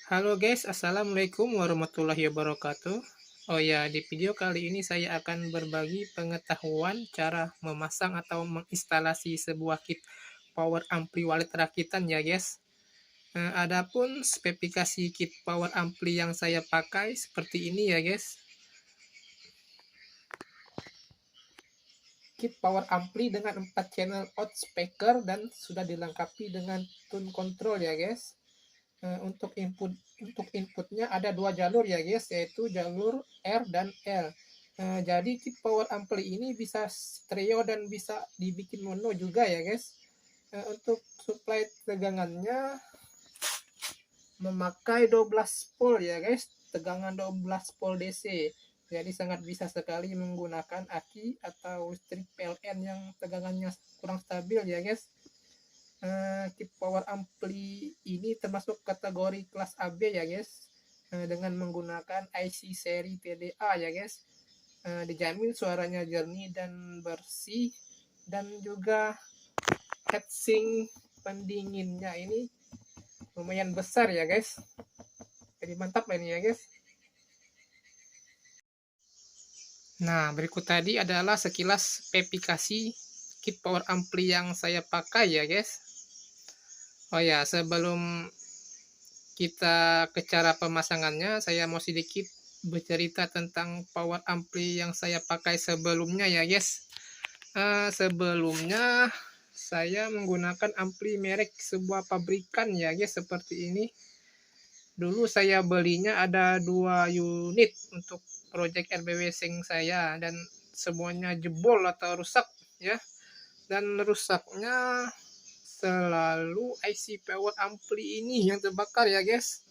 Halo guys, assalamualaikum warahmatullahi wabarakatuh. Oh ya, di video kali ini saya akan berbagi pengetahuan cara memasang atau menginstalasi sebuah kit power ampli wallet rakitan ya guys. Adapun spesifikasi kit power ampli yang saya pakai seperti ini ya guys. Kit power ampli dengan 4 channel out speaker dan sudah dilengkapi dengan tune control ya guys. Untuk inputnya ada dua jalur ya guys, yaitu jalur R dan L. Jadi kit power ampli ini bisa stereo dan bisa dibikin mono juga ya guys. Untuk supply tegangannya memakai 12 volt ya guys, tegangan 12 volt DC. Jadi sangat bisa sekali menggunakan aki atau listrik PLN yang tegangannya kurang stabil ya guys. Kit power ampli ini termasuk kategori kelas AB ya guys, dengan menggunakan IC seri TDA ya guys. Dijamin suaranya jernih dan bersih, dan juga heatsink pendinginnya ini lumayan besar ya guys, jadi mantap lah ini ya guys. Nah, berikut tadi adalah sekilas spesifikasi kit power ampli yang saya pakai ya guys. Oh ya, sebelum kita ke cara pemasangannya, saya mau sedikit bercerita tentang power ampli yang saya pakai sebelumnya ya guys. Sebelumnya saya menggunakan ampli merek sebuah pabrikan ya guys, seperti ini. Dulu saya belinya ada 2 unit untuk project RBW Sing saya, dan semuanya jebol atau rusak ya. Dan rusaknya selalu IC power ampli ini yang terbakar ya guys.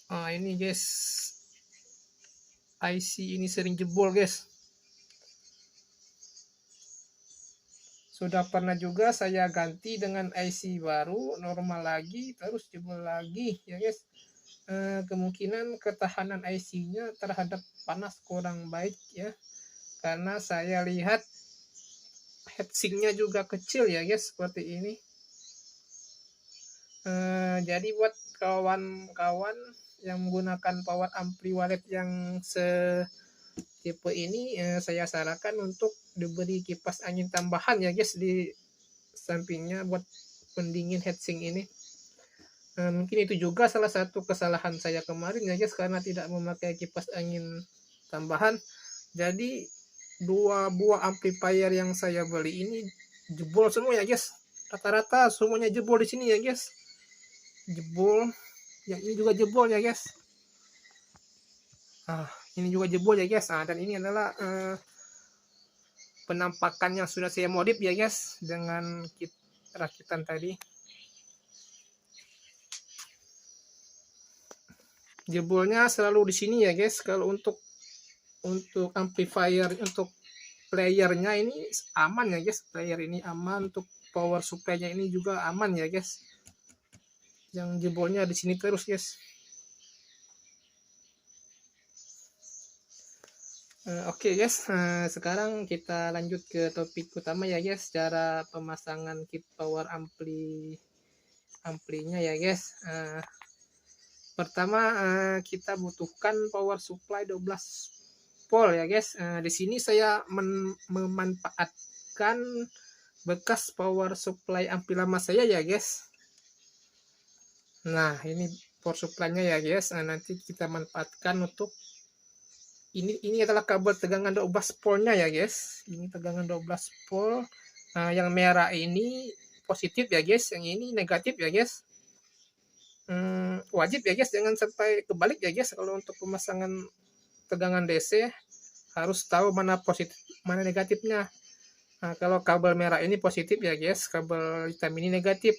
Ini guys, IC ini sering jebol guys. Sudah pernah juga saya ganti dengan IC baru, normal lagi, terus jebol lagi ya guys. Kemungkinan ketahanan IC-nya terhadap panas kurang baik ya, karena saya lihat heatsinknya juga kecil ya guys, seperti ini. Jadi buat kawan-kawan yang menggunakan power ampli wallet yang tipe ini, saya sarankan untuk diberi kipas angin tambahan ya guys di sampingnya buat pendingin heatsink ini. Mungkin itu juga salah satu kesalahan saya kemarin ya guys, karena tidak memakai kipas angin tambahan. Jadi 2 buah amplifier yang saya beli ini jebol semua ya guys. Rata-rata semuanya jebol di sini ya guys. Jebol. Yang ini juga jebol ya guys. Ini juga jebol ya guys. Dan ini adalah penampakan yang sudah saya modif ya guys dengan kit rakitan tadi. Jebolnya selalu di sini ya guys. Kalau untuk amplifier, untuk playernya ini aman ya guys. Player ini aman, untuk power supply-nya ini juga aman ya guys. Yang jebolnya di sini terus guys. Oke guys, sekarang kita lanjut ke topik utama ya guys, cara pemasangan kit power amplinya ya guys. Pertama, kita butuhkan power supply 12 volt ya guys. Di sini saya memanfaatkan bekas power supply ampli lama saya ya guys. Nah, ini power supply-nya ya guys. Nanti kita manfaatkan untuk ini adalah kabel tegangan 12 voltnya ya guys. Ini tegangan 12 volt. Yang merah ini positif ya guys, yang ini negatif ya guys. Wajib ya guys, jangan sampai kebalik ya guys. Kalau untuk pemasangan tegangan DC harus tahu mana positif mana negatifnya. Kalau kabel merah ini positif ya guys, kabel hitam ini negatif.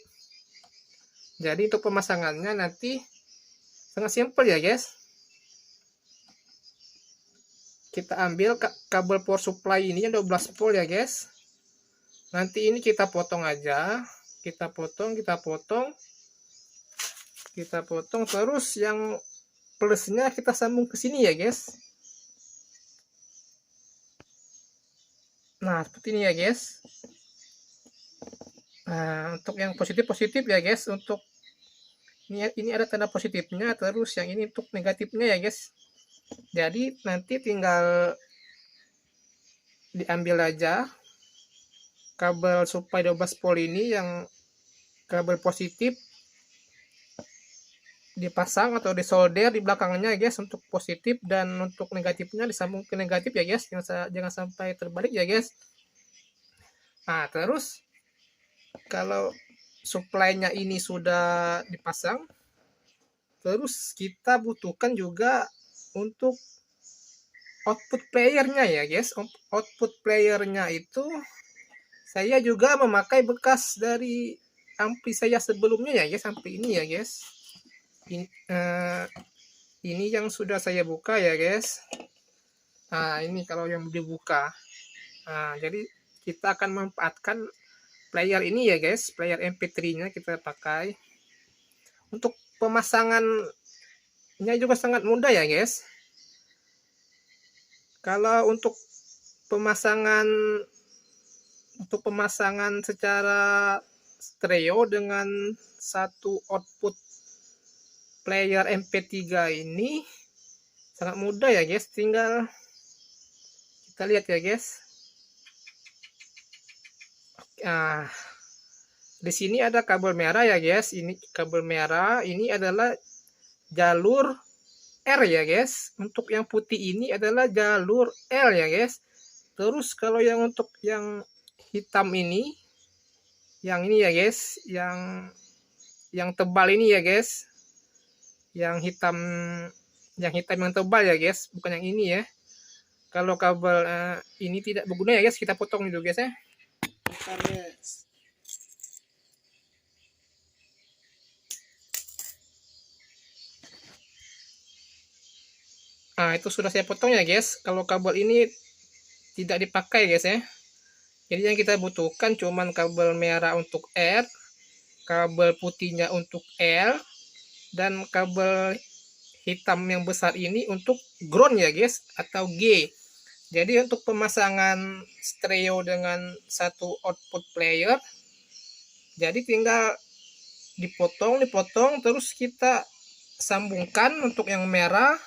Jadi untuk pemasangannya nanti sangat simpel ya guys. Kita ambil kabel power supply ini yang 12 volt ya guys. Nanti ini kita potong aja, kita potong, terus yang plusnya kita sambung ke sini ya guys. Nah, seperti ini ya guys. Nah, untuk yang positif ya guys, untuk ini ada tanda positifnya, terus yang ini untuk negatifnya ya guys. Jadi nanti tinggal diambil aja kabel supply 12 volt ini, yang kabel positif dipasang atau disolder di belakangnya guys untuk positif, dan untuk negatifnya disambung ke negatif ya guys, jangan sampai terbalik ya guys. Nah, terus kalau supply-nya ini sudah dipasang, terus kita butuhkan juga untuk output playernya ya guys. Output playernya itu saya juga memakai bekas dari ampli saya sebelumnya ya guys, ampli ini ya guys. Ini yang sudah saya buka ya guys. Nah, ini kalau yang dibuka. Nah, jadi kita akan memanfaatkan player ini ya guys, player MP3-nya kita pakai. Untuk pemasangannya juga sangat mudah ya guys. Kalau untuk pemasangan secara stereo dengan satu output player MP3 ini sangat mudah ya guys. Tinggal kita lihat ya guys. Nah, di sini ada kabel merah ya guys. Ini kabel merah, ini adalah jalur R ya guys. Untuk yang putih ini adalah jalur L ya guys. Terus kalau yang untuk yang hitam ini, yang ini ya guys, yang tebal ini ya guys, yang hitam yang tebal ya guys, bukan yang ini ya. Kalau kabel ini tidak berguna ya guys, kita potong dulu guys ya. Nah, itu sudah saya potong ya guys. Kalau kabel ini tidak dipakai guys ya. Jadi yang kita butuhkan cuman kabel merah untuk R, kabel putihnya untuk L, dan kabel hitam yang besar ini untuk ground ya guys, atau G. Jadi untuk pemasangan stereo dengan satu output player, jadi tinggal dipotong terus kita sambungkan untuk yang merah.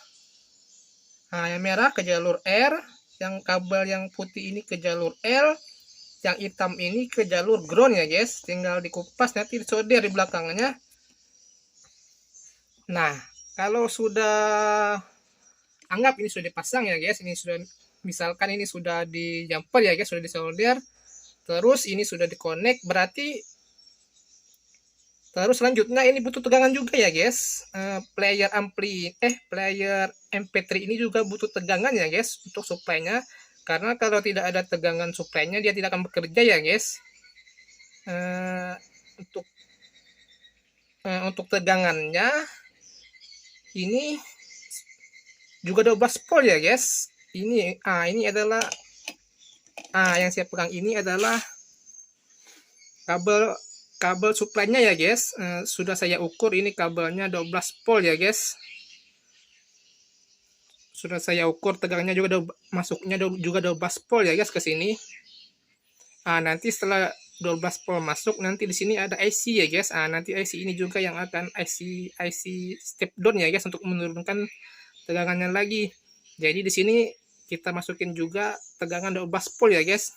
Nah, yang merah ke jalur R, yang kabel yang putih ini ke jalur L, yang hitam ini ke jalur ground ya guys. Tinggal dikupas, nanti disolder di belakangnya. Nah, kalau sudah anggap ini sudah dipasang ya guys, ini sudah, misalkan ini sudah di jumper ya guys, sudah disolder, terus ini sudah dikonek, berarti terus selanjutnya ini butuh tegangan juga ya guys. Player MP3 ini juga butuh tegangan ya guys untuk supply-nya, karena kalau tidak ada tegangan supply-nya dia tidak akan bekerja ya guys. Untuk tegangannya ini juga 12 volt ya guys. Ini adalah yang saya pegang ini adalah kabel supply-nya ya guys. Sudah saya ukur, ini kabelnya 12 volt ya guys. Sudah saya ukur tegangannya juga masuknya juga 12 volt ya guys ke sini. Nanti setelah 12 volt masuk, nanti di sini ada IC ya guys. Nanti IC ini juga yang akan IC step down ya guys, untuk menurunkan tegangannya lagi. Jadi di sini kita masukin juga tegangan 12 volt ya guys.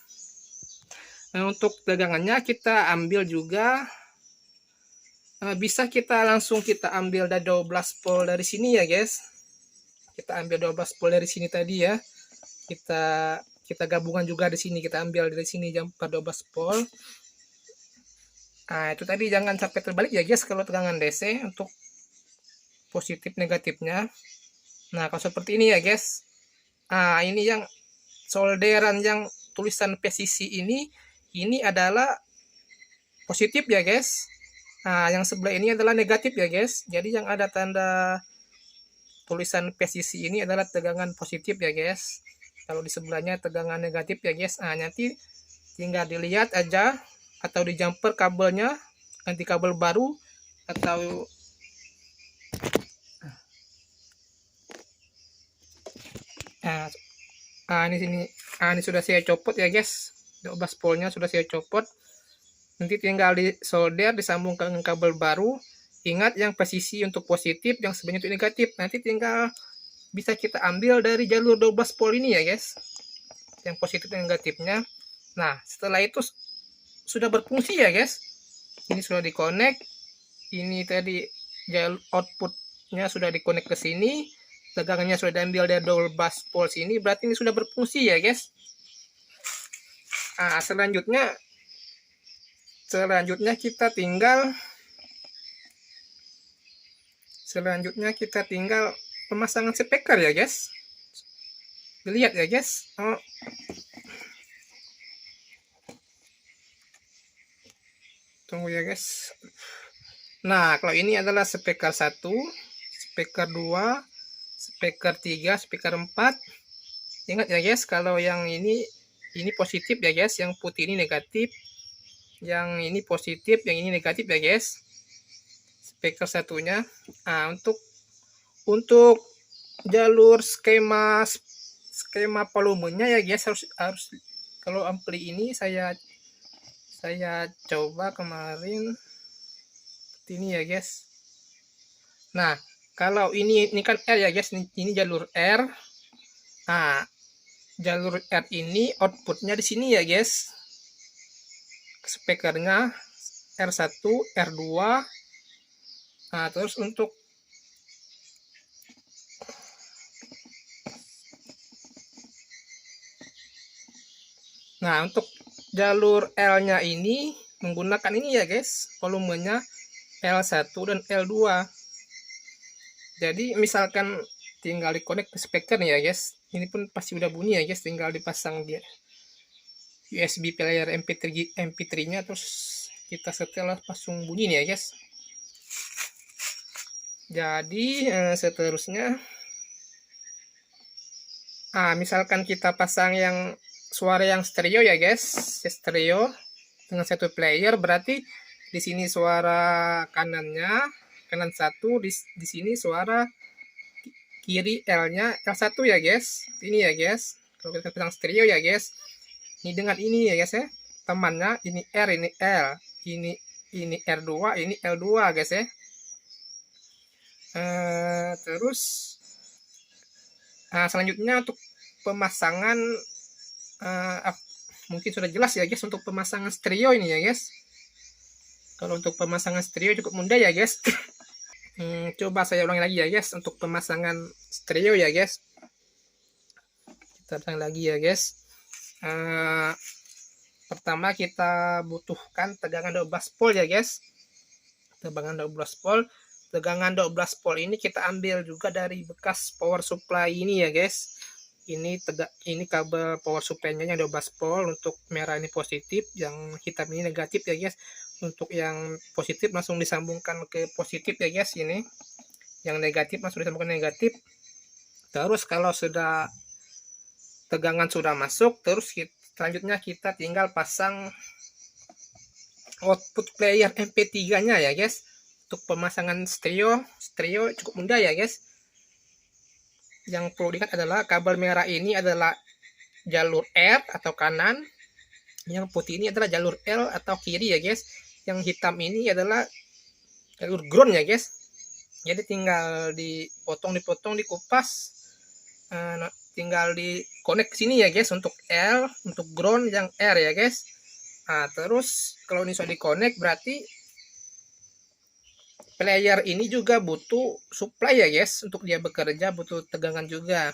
Nah, untuk tegangannya kita ambil juga, bisa kita langsung ambil dari 12 volt dari sini ya guys. Kita ambil 12 volt dari sini tadi ya. Kita gabungan juga di sini, kita ambil dari sini jumper 12 volt. Itu tadi jangan sampai terbalik ya guys kalau tegangan DC untuk positif negatifnya. Nah, kalau seperti ini ya guys. Ini yang solderan yang tulisan PCC ini adalah positif ya guys. Yang sebelah ini adalah negatif ya guys. Jadi yang ada tanda tulisan PCC ini adalah tegangan positif ya guys. Kalau di sebelahnya tegangan negatif ya guys. Nanti tinggal dilihat aja, atau di jumper kabelnya, ganti kabel baru, atau ini sudah saya copot ya guys. 12 voltnya sudah saya copot. Nanti tinggal disolder, disambungkan dengan kabel baru. Ingat yang posisi untuk positif, yang sebenarnya untuk negatif. Nanti tinggal bisa kita ambil dari jalur 12 volt ini ya guys. Yang positif dan negatifnya. Nah, setelah itu sudah berfungsi ya guys. Ini sudah dikonek. Ini tadi jalur outputnya sudah dikonek ke sini. Tegangannya sudah diambil dari 12 volt sini. Berarti ini sudah berfungsi ya guys. Nah, selanjutnya kita tinggal pemasangan speaker ya guys. Lihat ya guys. Tunggu ya guys. Nah, kalau ini adalah speaker 1, speaker 2, speaker 3, speaker 4. Ingat ya guys, kalau yang ini positif ya guys, yang putih ini negatif. Yang ini positif, yang ini negatif ya guys. Speaker satunya. Nah, untuk jalur skema volumenya ya guys, harus kalau ampli ini saya coba kemarin seperti ini ya guys. Nah, kalau ini kan R ya guys, ini jalur R. Nah, jalur R ini outputnya di sini ya guys. Speakernya R1, R2. Nah, terus untuk jalur L-nya ini menggunakan ini ya guys, volumenya L1 dan L2. Jadi misalkan tinggal dikonek ke speaker nih ya guys. Ini pun pasti udah bunyi ya guys, tinggal dipasang dia USB player MP3-nya, terus kita setel langsung bunyi nih ya guys. Jadi seterusnya, misalkan kita pasang yang suara yang stereo ya guys, stereo dengan satu player, berarti di sini suara kanan 1, di sini suara kiri L-nya L1 ya guys. Ini ya guys. Kalau kita pasang stereo ya guys. Ini dengan ini ya guys ya. Temannya ini R, ini L, ini R2, ini L2 guys ya. Terus selanjutnya untuk pemasangan, mungkin sudah jelas ya guys untuk pemasangan stereo ini ya guys. Kalau untuk pemasangan stereo cukup mudah ya guys. Coba saya ulangi lagi ya guys untuk pemasangan stereo ya guys. Kita pasang lagi ya guys. Pertama kita butuhkan tegangan 12 volt ya guys. Tegangan 12 volt. Tegangan 12 volt ini kita ambil juga dari bekas power supply ini ya guys. Ini kabel power supply-nya yang 12 volt. Untuk merah ini positif, yang hitam ini negatif ya guys. Untuk yang positif langsung disambungkan ke positif ya guys, ini yang negatif langsung disambungkan negatif. Terus kalau sudah tegangan sudah masuk, terus selanjutnya kita tinggal pasang output player MP3 nya ya guys. Untuk pemasangan stereo cukup mudah ya guys. Yang perlu diingat adalah kabel merah ini adalah jalur R atau kanan, yang putih ini adalah jalur L atau kiri ya guys. Yang hitam ini adalah jalur ground ya guys. Jadi tinggal dipotong, dikupas, tinggal di connect ke sini ya guys untuk L, untuk ground yang R ya guys. Nah, terus kalau ini sudah di connect, berarti player ini juga butuh supply ya guys. Untuk dia bekerja butuh tegangan juga.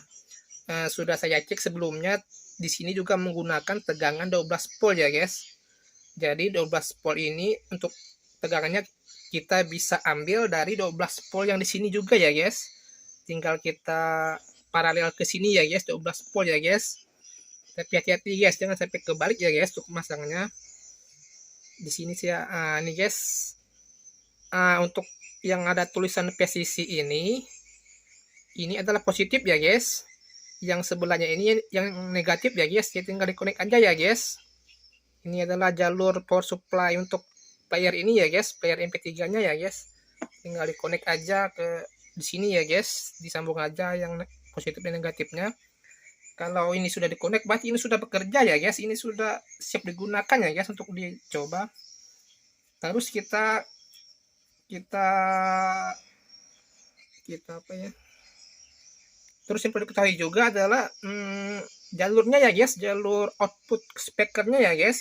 Sudah saya cek sebelumnya, di sini juga menggunakan tegangan 12 volt ya guys. Jadi 12 volt ini untuk tegangannya kita bisa ambil dari 12 volt yang di sini juga ya guys. Tinggal kita paralel ke sini ya guys, 12 volt ya guys. Tapi hati-hati guys, jangan sampai kebalik ya guys untuk masangnya. Di sini saya ini guys. Untuk yang ada tulisan PCC ini adalah positif ya guys. Yang sebelahnya ini yang negatif ya guys. Kita tinggal dikonek aja ya guys. Ini adalah jalur power supply untuk player ini ya guys, player MP3-nya ya guys. Tinggal dikonek aja ke di sini ya guys, disambung aja yang positif dan negatifnya. Kalau ini sudah dikonek, berarti ini sudah bekerja ya guys. Ini sudah siap digunakan ya guys untuk dicoba. Terus kita kita apa ya, terus yang perlu diketahui juga adalah jalurnya ya guys, jalur output speakernya ya guys.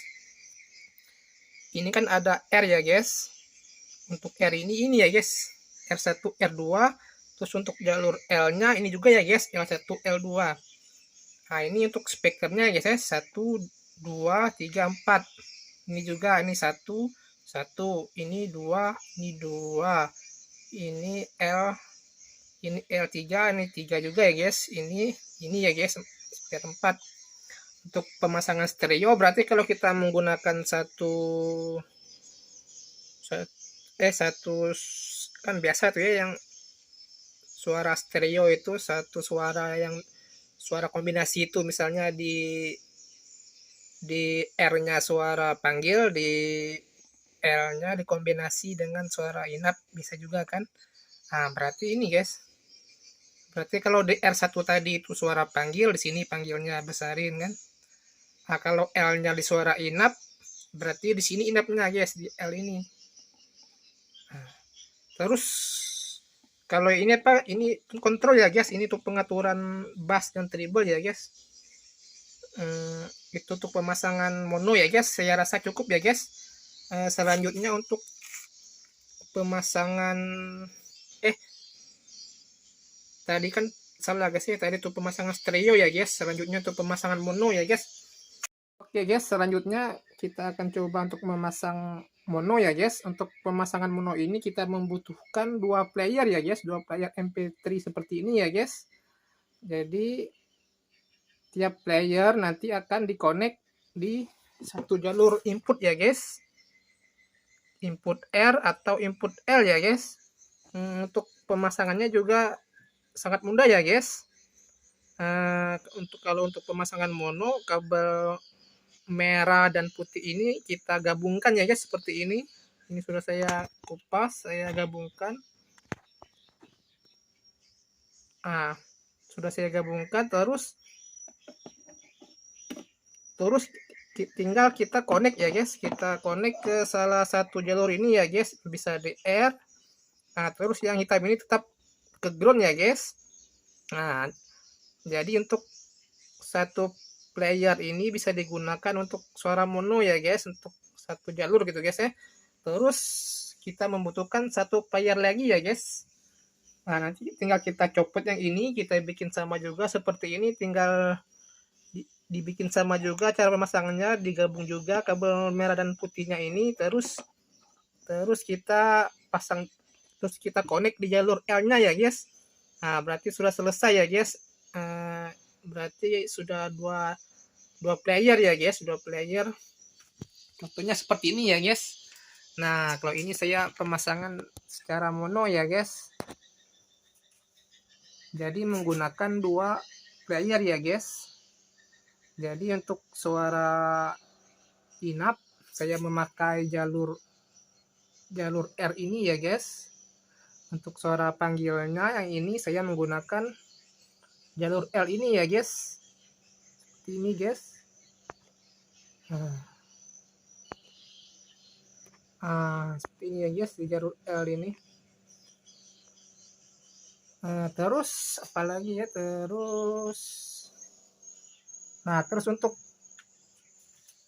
Ini kan ada R ya guys. Untuk R ini ya guys, R1 R2. Terus untuk jalur L-nya ini juga ya guys, L1 L2. Nah ini untuk speakernya guys ya, 1 2 3 4. Ini juga, ini 1 1, ini 2, ini 2, ini L3, ini 3 juga ya guys. Ini ya guys, speaker 4. Untuk pemasangan stereo berarti kalau kita menggunakan satu kan biasa tuh ya, yang suara stereo itu satu suara, yang suara kombinasi itu misalnya di R-nya suara panggil, di L-nya dikombinasi dengan suara inap, bisa juga kan. Nah berarti ini guys, berarti kalau di R1 tadi itu suara panggil, di sini panggilnya besarin kan. Nah kalau L-nya di suara inap, berarti di sini inapnya guys, di L ini. Nah, terus kalau ini apa, ini kontrol ya guys, ini untuk pengaturan bass dan treble ya guys. Itu untuk pemasangan mono ya guys, saya rasa cukup ya guys. Selanjutnya untuk pemasangan tadi kan salah guys ya, tadi itu pemasangan stereo ya guys. Selanjutnya untuk pemasangan mono ya guys. Oke guys, selanjutnya kita akan coba untuk memasang mono ya guys. Untuk pemasangan mono ini kita membutuhkan dua player ya guys, dua player MP3 seperti ini ya guys. Jadi tiap player nanti akan dikonek di satu jalur input ya guys, input R atau input L ya guys. Untuk pemasangannya juga sangat mudah ya guys. Kalau untuk pemasangan mono, kabel merah dan putih ini kita gabungkan ya guys, seperti ini. Ini sudah saya kupas, saya gabungkan. Sudah saya gabungkan, terus tinggal kita connect ya guys. Kita connect ke salah satu jalur ini ya guys, bisa di R. Terus yang hitam ini tetap ke ground ya guys. Jadi untuk satu player ini bisa digunakan untuk suara mono ya guys, untuk satu jalur gitu guys ya. Terus kita membutuhkan satu player lagi ya guys. Nanti tinggal kita copot yang ini, kita bikin sama juga seperti ini, tinggal dibikin sama juga cara pemasangannya, digabung juga kabel merah dan putihnya ini, terus kita pasang, terus kita connect di jalur L-nya ya guys. Berarti sudah selesai ya guys. Berarti sudah dua player ya guys, dua player. Contohnya seperti ini ya guys. Nah kalau ini saya pemasangan secara mono ya guys. Jadi menggunakan dua player ya guys. Jadi untuk suara inap saya memakai jalur R ini ya guys. Untuk suara panggilnya yang ini saya menggunakan jalur L ini ya guys. Seperti ini guys. Seperti ini ya guys, di jalur L ini. Terus apalagi ya, terus untuk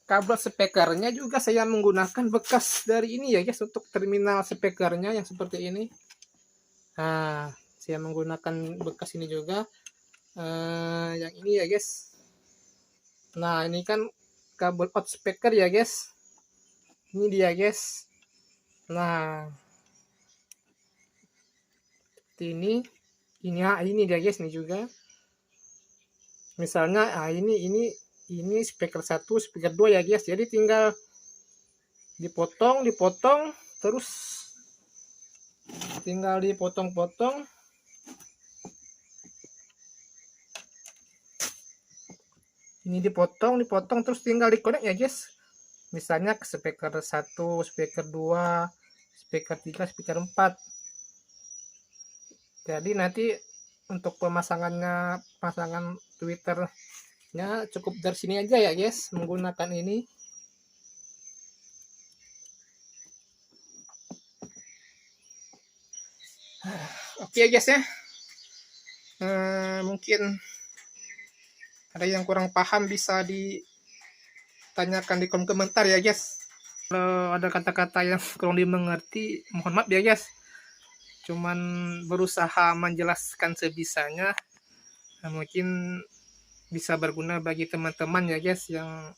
kabel speakernya juga saya menggunakan bekas dari ini ya guys, untuk terminal speakernya yang seperti ini. Saya menggunakan bekas ini juga, yang ini ya guys. Ini kan kabel out speaker ya guys, ini dia guys. Seperti ini dia guys, ini juga misalnya ini speaker 1, speaker 2 ya guys. Jadi tinggal dipotong, terus tinggal dipotong-potong. Ini dipotong terus tinggal dikonek ya guys. Misalnya ke speaker 1, speaker 2, speaker 3, speaker 4. Jadi nanti untuk pemasangan Twitternya cukup dari sini aja ya guys, menggunakan ini. Oke guys ya, mungkin ada yang kurang paham bisa ditanyakan di kolom komentar ya guys. Kalau ada kata-kata yang kurang dimengerti, mohon maaf ya guys. Cuman berusaha menjelaskan sebisanya. Mungkin bisa berguna bagi teman-teman ya guys yang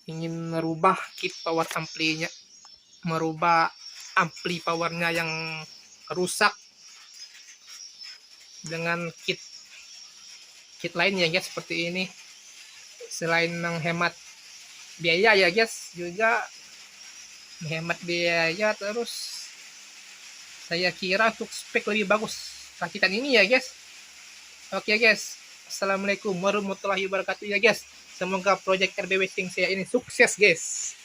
ingin merubah kit power amplinya, merubah ampli powernya yang rusak dengan kit lain ya guys, seperti ini. Selain menghemat biaya ya guys, juga menghemat biaya, terus saya kira untuk spek lebih bagus rakitan ini ya guys. Oke guys, assalamualaikum warahmatullahi wabarakatuh ya guys. Semoga project RB Wasting saya ini sukses guys.